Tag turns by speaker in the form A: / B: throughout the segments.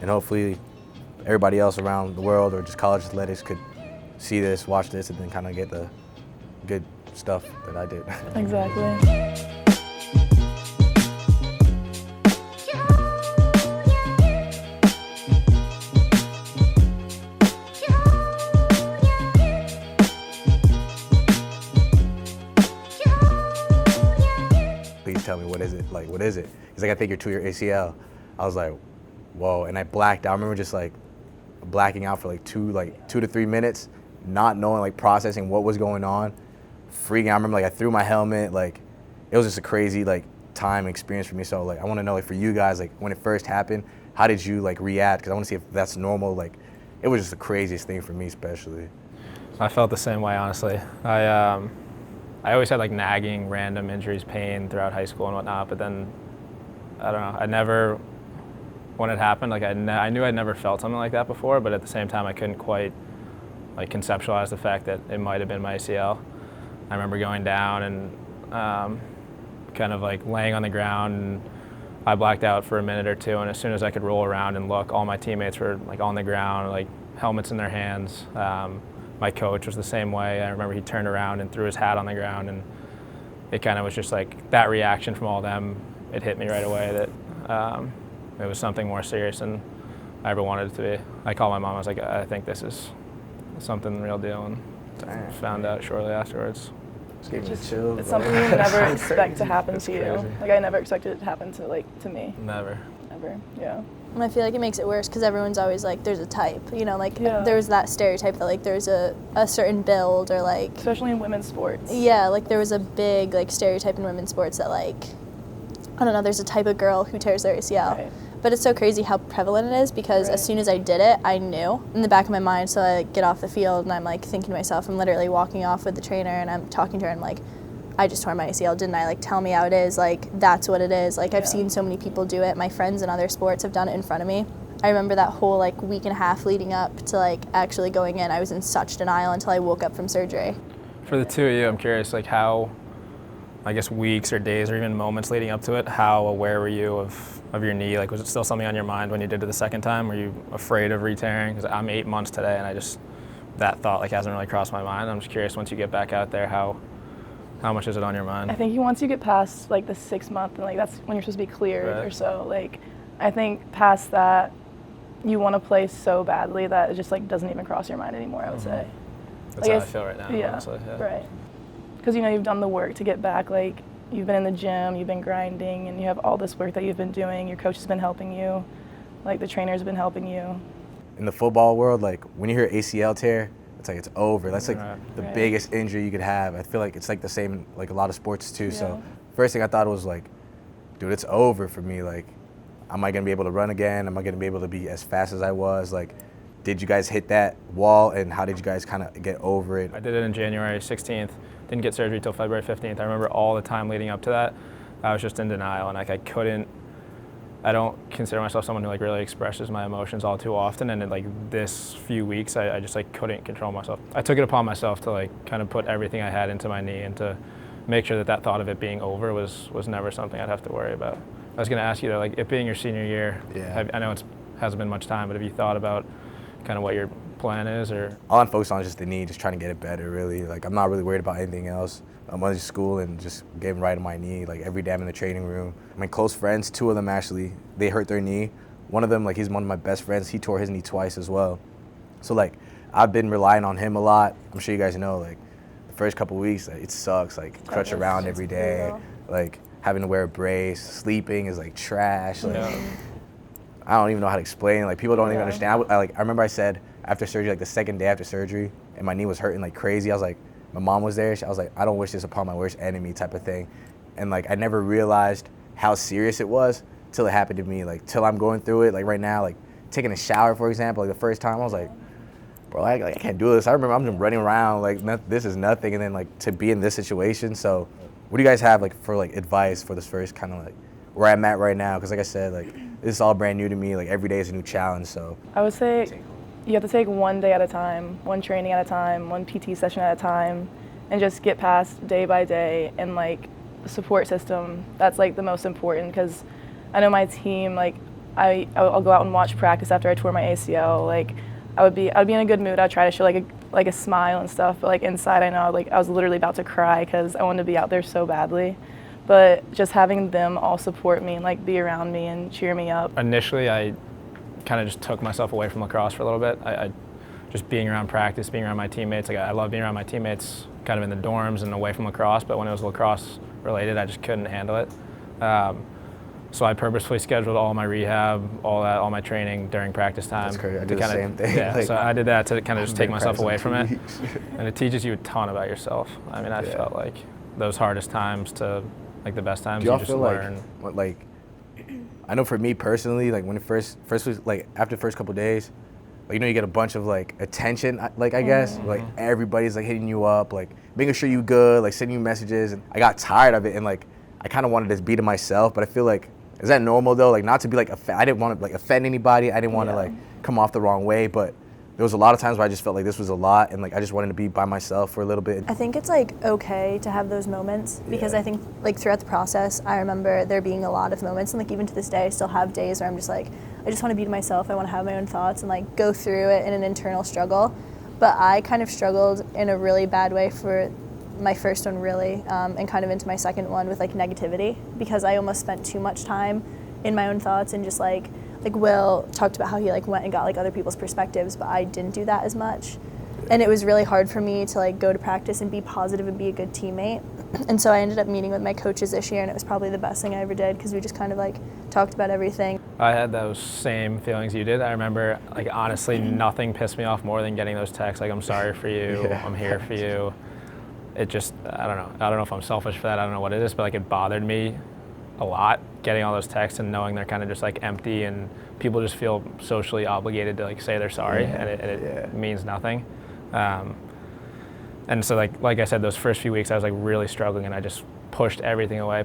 A: and hopefully everybody else around the world or just college athletics could see this, watch this, and then kind of get the good stuff that I did.
B: Exactly.
A: Please tell me, what is it? Like, what is it? He's like, I think you're to your ACL. I was like, whoa, and I blacked out. I remember just like blacking out for like 2 to 3 minutes, not knowing, like processing what was going on, freaking out. I remember like I threw my helmet, like it was just a crazy like time experience for me. So like I want to know, like, for you guys, like when it first happened, how did you like react? Because I want to see if that's normal. Like it was just the craziest thing for me, especially.
C: I felt the same way, honestly. I always had like nagging random injuries, pain throughout high school and whatnot, but then I don't know, I never, when it happened, like I knew I'd never felt something like that before, but at the same time I couldn't quite like conceptualize the fact that it might have been my ACL. I remember going down and kind of like laying on the ground, and I blacked out for a minute or two, and as soon as I could roll around and look, all my teammates were like on the ground, like helmets in their hands. My coach was the same way. I remember he turned around and threw his hat on the ground, and it kind of was just like that reaction from all of them. It hit me right away that it was something more serious than I ever wanted it to be. I called my mom. I was like, I think this is something real deal, and found out shortly afterwards.
B: It's something you never expect to happen to you. Like I never expected it to happen to me.
C: Never.
B: Never. Yeah.
D: And I feel like it makes it worse because everyone's always like, there's a type, you know, like
B: Yeah.
D: there was that stereotype that like there's a certain build or like.
B: Especially in women's sports.
D: Yeah, like there was a big like stereotype in women's sports that like, I don't know, there's a type of girl who tears their ACL.
B: Right.
D: But it's so crazy how prevalent it is because
B: Right.
D: as soon as I did it, I knew in the back of my mind. So I like, get off the field and I'm like thinking to myself, I'm literally walking off with the trainer and I'm talking to her and I'm like, I just tore my ACL, didn't I? Like, tell me how it is. Like, that's what it is. Like, I've seen so many people do it. My friends in other sports have done it in front of me. I remember that whole, like, week and a half leading up to, like, actually going in. I was in such denial until I woke up from surgery.
C: For the two of you, I'm curious, like, how, I guess, weeks or days or even moments leading up to it, how aware were you of your knee? Like, was it still something on your mind when you did it the second time? Were you afraid of re-tearing? Because I'm 8 months today, and that thought, like, hasn't really crossed my mind. I'm just curious, once you get back out there, how much is it on your mind?
B: I think once you get past like the 6 month, and like that's when you're supposed to be cleared
C: Right.
B: or so. Like, I think past that, you want to play so badly that it just like doesn't even cross your mind anymore. I would say.
C: That's
B: like
C: how I feel right now,
B: Yeah.
C: honestly. Yeah.
B: Right. Because you know you've done the work to get back. Like you've been in the gym, you've been grinding, and you have all this work that you've been doing. Your coach has been helping you, like the trainer's been helping you.
A: In the football world, like when you hear ACL tear, it's like it's over. That's like the
B: Right.
A: biggest injury you could have. I feel like it's like the same like a lot of sports too. So
B: Yeah.
A: first thing I thought was like, dude, it's over for me. Like, am I gonna be able to run again? Am I gonna be able to be as fast as I was? Like, did you guys hit that wall, and how did you guys kind of get over it?
C: I did it on January 16th. Didn't get surgery till February 15th. I remember all the time leading up to that, I was just in denial, and like I don't consider myself someone who like really expresses my emotions all too often, and in like this few weeks I just like couldn't control myself. I took it upon myself to like kind of put everything I had into my knee and to make sure that thought of it being over was never something I'd have to worry about. I was going to ask you though, like it being your senior year, I know it hasn't been much time, but have you thought about kind of what your plan is? Or
A: All I'm focused on is just the knee, just trying to get it better, really. Like, I'm not really worried about anything else. I'm going to school and just getting right on my knee, like every day I'm in the training room. My close friends, 2 of them actually, they hurt their knee. One of them, like he's one of my best friends, he tore his knee twice as well. So like, I've been relying on him a lot. I'm sure you guys know, like the first couple weeks, like, it sucks, like crutch around every day, like having to wear a brace, sleeping is like trash. Like, I don't even know how to explain it. Like, people don't even understand. I remember I said after surgery, like the second day after surgery, and my knee was hurting like crazy, I was like, my mom was there, I was like, I don't wish this upon my worst enemy type of thing. And like, I never realized how serious it was till it happened to me, like till I'm going through it. Like right now, like taking a shower, for example, like the first time I was like, bro, I can't do this. I remember I'm just running around like this is nothing. And then like to be in this situation. So what do you guys have like for like advice for this first kind of like where I'm at right now? Because like I said, like this is all brand new to me. Like every day is a new challenge. So
B: I would say you have to take one day at a time, one training at a time, one PT session at a time, and just get past day by day. And like support system, that's like the most important, because I know my team, like I'll go out and watch practice after I tore my ACL. Like I'd be in a good mood. I'd try to show like a smile and stuff, but like inside I know like I was literally about to cry because I wanted to be out there so badly. But just having them all support me and like be around me and cheer me up.
C: Initially, I kind of just took myself away from lacrosse for a little bit. I just being around practice, being around my teammates. Like I love being around my teammates, kind of in the dorms and away from lacrosse. But when it was lacrosse related, I just couldn't handle it. So I purposefully scheduled all my rehab, all my training during practice time.
A: That's crazy. I did the same thing.
C: Yeah,
A: like,
C: so I did that to kind of just take myself away from it.
A: Weeks.
C: And it teaches you a ton about yourself. I mean, I felt like those hardest times to like the best times.
A: Do y'all
C: you just
A: feel
C: learn.
A: like I know for me personally, like when it first was like after the first couple of days, like, you know, you get a bunch of like attention, like I guess, like everybody's like hitting you up, like making sure you good, like sending you messages, and I got tired of it, and like I kind of wanted to be to myself, but I feel like, is that normal though? Like not to be like I didn't want to like offend anybody, I didn't want to like come off the wrong way, but there was a lot of times where I just felt like this was a lot, and like I just wanted to be by myself for a little bit.
D: I think it's like okay to have those moments because I think like throughout the process, I remember there being a lot of moments, and like even to this day, I still have days where I'm just like, I just want to be to myself. I want to have my own thoughts and like go through it in an internal struggle. But I kind of struggled in a really bad way for my first one really, and kind of into my second one with like negativity because I almost spent too much time in my own thoughts and just like Will talked about how he like went and got like other people's perspectives, but I didn't do that as much. And it was really hard for me to like go to practice and be positive and be a good teammate. And so I ended up meeting with my coaches this year, and it was probably the best thing I ever did because we just kind of like talked about everything.
C: I had those same feelings you did. I remember like honestly nothing pissed me off more than getting those texts like, I'm sorry for you, I'm here for you. It just, I don't know if I'm selfish for that, I don't know what it is, but like it bothered me a lot getting all those texts and knowing they're kind of just like empty and people just feel socially obligated to like say they're sorry and it means nothing. And so like I said, those first few weeks I was like really struggling and I just pushed everything away.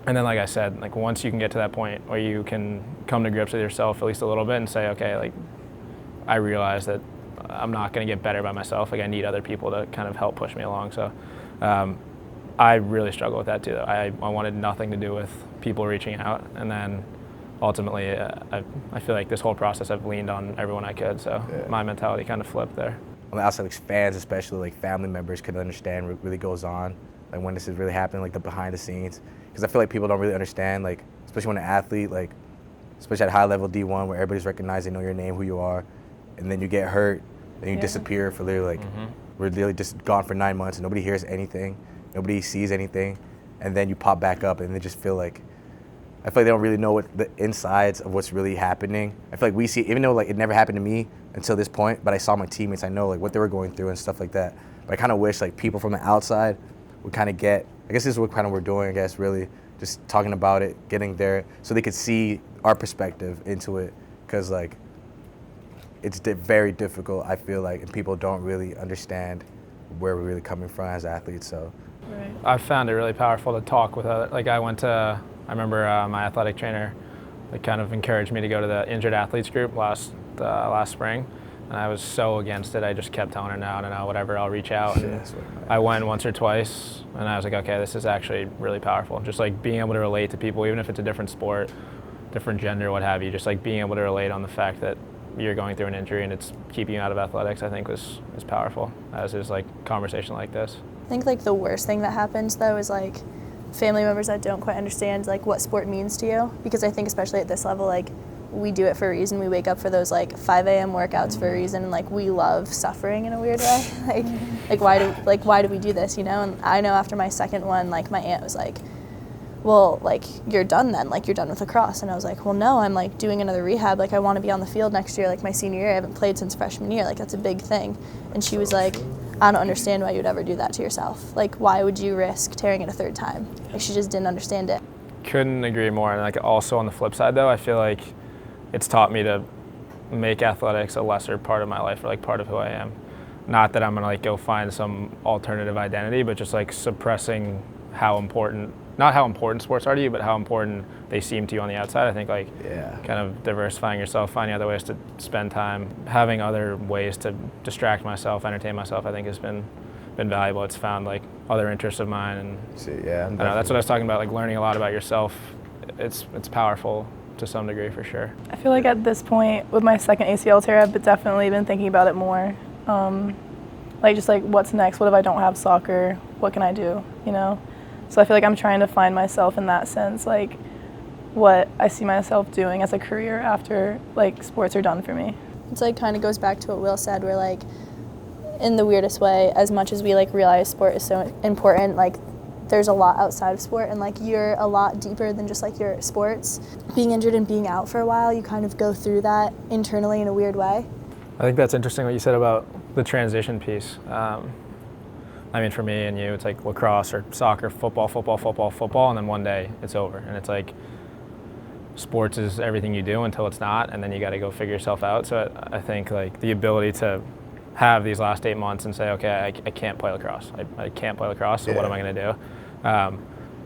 C: And then like I said, like once you can get to that point where you can come to grips with yourself at least a little bit and say, okay, like I realize that I'm not going to get better by myself. Like I need other people to kind of help push me along. So I really struggle with that too. I wanted nothing to do with people reaching out, and then ultimately I feel like this whole process I've leaned on everyone I could, so my mentality kind of flipped there.
A: On the outside, like fans, especially like family members, could understand what really goes on, like when this is really happening, like the behind the scenes, because I feel like people don't really understand, like especially when an athlete, like especially at high level D1 where everybody's recognized, they know your name, who you are, and then you get hurt, then you disappear for literally like we're literally just gone for 9 months and nobody hears anything. Nobody sees anything, and then you pop back up, and they just feel like, I feel like they don't really know what the insides of what's really happening. I feel like we see, even though like it never happened to me until this point, but I saw my teammates, I know like what they were going through and stuff like that. But I kind of wish like people from the outside would kind of get, I guess this is what kind of we're doing, I guess, really, just talking about it, getting there, so they could see our perspective into it, because like, it's very difficult, I feel like, and people don't really understand where we're really coming from as athletes, so.
B: Right.
C: I found it really powerful to talk with other, like I remember my athletic trainer like kind of encouraged me to go to the injured athletes group last spring, and I was so against it. I just kept telling her no, whatever, I'll reach out. And I went once or twice, and I was like, okay, this is actually really powerful. Just like being able to relate to people, even if it's a different sport, different gender, what have you, just like being able to relate on the fact that you're going through an injury and it's keeping you out of athletics, I think is powerful, as is like conversation like this.
D: I think like the worst thing that happens though is like family members that don't quite understand like what sport means to you, because I think especially at this level, like we do it for a reason. We wake up for those like 5 a.m. workouts for a reason, and like we love suffering in a weird way. like why do we do this, you know? And I know after my second one, like my aunt was like, well, like you're done then, like you're done with lacrosse. And I was like, well, no, I'm like doing another rehab. Like I want to be on the field next year, like my senior year. I haven't played since freshman year. Like that's a big thing. And she was like, I don't understand why you'd ever do that to yourself. Like why would you risk tearing it a third time? Like she just didn't understand it.
C: Couldn't agree more. And like also on the flip side though, I feel like it's taught me to make athletics a lesser part of my life, or like part of who I am. Not that I'm gonna like go find some alternative identity, but just like suppressing how important, not how important sports are to you, but how important they seem to you on the outside. I think like kind of diversifying yourself, finding other ways to spend time, having other ways to distract myself, entertain myself, I think has been valuable. It's found like other interests of mine, and I don't know, that's what I was talking about, like learning a lot about yourself. It's powerful to some degree for sure.
B: I feel like at this point, with my second ACL tear, I've definitely been thinking about it more. Like just like what's next? What if I don't have soccer? What can I do? You know? So I feel like I'm trying to find myself in that sense, like what I see myself doing as a career after like sports are done for me.
D: It's like kind of goes back to what Will said, where like in the weirdest way, as much as we like realize sport is so important, like there's a lot outside of sport, and like you're a lot deeper than just like your sports. Being injured and being out for a while, you kind of go through that internally in a weird way.
C: I think that's interesting what you said about the transition piece. I mean, for me and you, it's like lacrosse or soccer, football, and then one day it's over. And it's like sports is everything you do until it's not, and then you got to go figure yourself out. So I think like the ability to have these last 8 months and say, okay, I can't play lacrosse. I can't play lacrosse, so what am I going to do?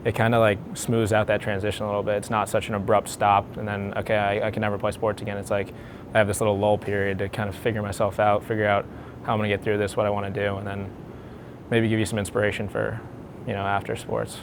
C: It kind of like smooths out that transition a little bit. It's not such an abrupt stop, and then, okay, I can never play sports again. It's like I have this little lull period to kind of figure myself out, figure out how I'm going to get through this, what I want to do, and then maybe give you some inspiration for, you know, after sports.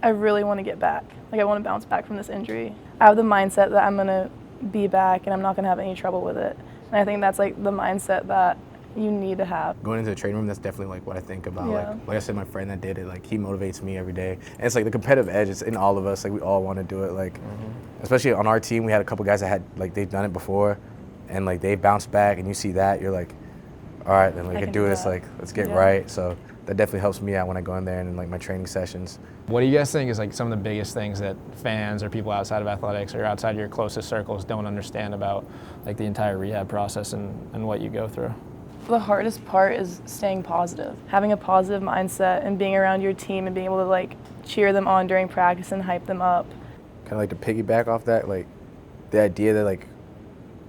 B: I really want to get back. Like I want to bounce back from this injury. I have the mindset that I'm going to be back and I'm not going to have any trouble with it. And I think that's like the mindset that you need to have.
A: Going into the training room, that's definitely like what I think about.
B: Yeah.
A: Like I said, my friend that did it, like he motivates me every day. And it's like the competitive edge, it's in all of us. Like we all want to do it. Like, especially on our team, we had a couple guys that had, like they've done it before and like they bounced back, and you see that, you're like, all right, then we can do this, like let's get right. So that definitely helps me out when I go in there and in like my training sessions.
C: What do you guys think is like some of the biggest things that fans or people outside of athletics or outside your closest circles don't understand about like the entire rehab process and what you go through?
B: The hardest part is staying positive, having a positive mindset and being around your team and being able to like cheer them on during practice and hype them up.
A: Kind of like to piggyback off that, like the idea that like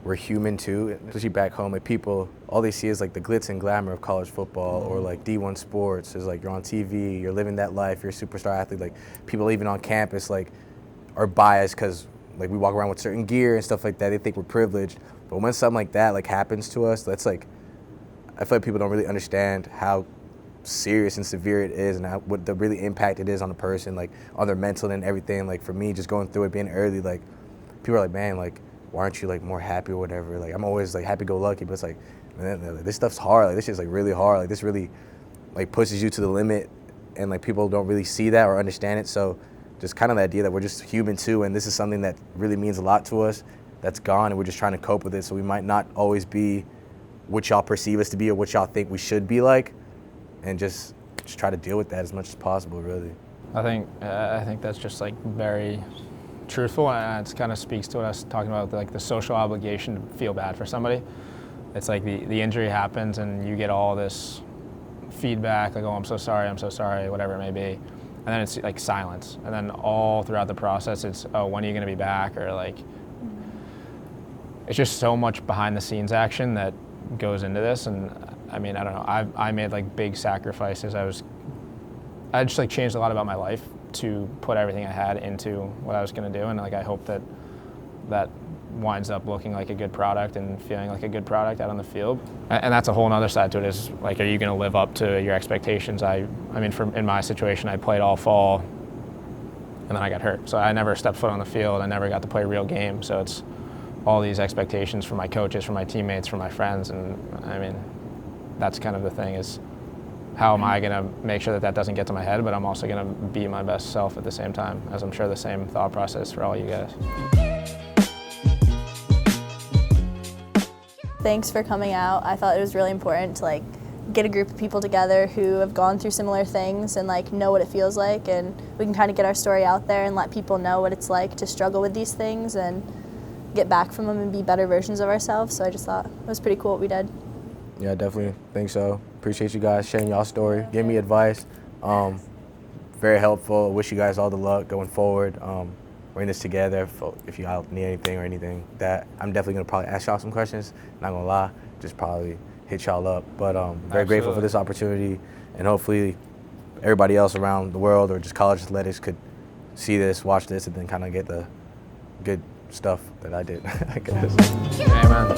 A: we're human too, especially back home, like people, all they see is like the glitz and glamour of college football or like D1 sports. Is like you're on TV, you're living that life, you're a superstar athlete. Like people even on campus like are biased because like we walk around with certain gear and stuff like that. They think we're privileged. But when something like that like happens to us, that's like, I feel like people don't really understand how serious and severe it is and how, what the really impact it is on a person, like on their mental and everything. Like for me, just going through it, being early, like people are like, man, like why aren't you like more happy or whatever? Like I'm always like happy-go-lucky, but it's like, man, this stuff's hard. Like this shit's like really hard. Like this really like pushes you to the limit, and like people don't really see that or understand it. So just kind of the idea that we're just human too, and this is something that really means a lot to us that's gone, and we're just trying to cope with it. So we might not always be what y'all perceive us to be or what y'all think we should be like, and just try to deal with that as much as possible, really.
C: I think that's just like very truthful, and it kind of speaks to what I was talking about, like the social obligation to feel bad for somebody. It's like the injury happens and you get all this feedback, like, oh, I'm so sorry, whatever it may be. And then it's like silence. And then all throughout the process, it's, oh, when are you going to be back? Or like, it's just so much behind the scenes action that goes into this. And I mean, I don't know, I made like big sacrifices. I just like changed a lot about my life to put everything I had into what I was going to do, and like I hope that winds up looking like a good product and feeling like a good product out on the field. And that's a whole other side to it, is like, are you going to live up to your expectations? I mean, in my situation, I played all fall and then I got hurt, so I never stepped foot on the field. I never got to play a real game. So it's all these expectations from my coaches, from my teammates, from my friends, and I mean, that's kind of the thing, is how am I going to make sure that doesn't get to my head, but I'm also going to be my best self at the same time, as I'm sure the same thought process for all you guys.
D: Thanks for coming out. I thought it was really important to like get a group of people together who have gone through similar things and like know what it feels like, and we can kind of get our story out there and let people know what it's like to struggle with these things and get back from them and be better versions of ourselves. So I just thought it was pretty cool what we did.
A: Yeah, definitely think so. Appreciate you guys sharing y'all story, giving me advice. Very helpful. Wish you guys all the luck going forward. We're in this together. If you need anything or anything, that I'm definitely gonna probably ask y'all some questions. Not gonna lie, just probably hit y'all up. But very grateful for this opportunity, and hopefully everybody else around the world or just college athletics could see this, watch this, and then kind of get the good stuff that I did. I guess.
C: Amen.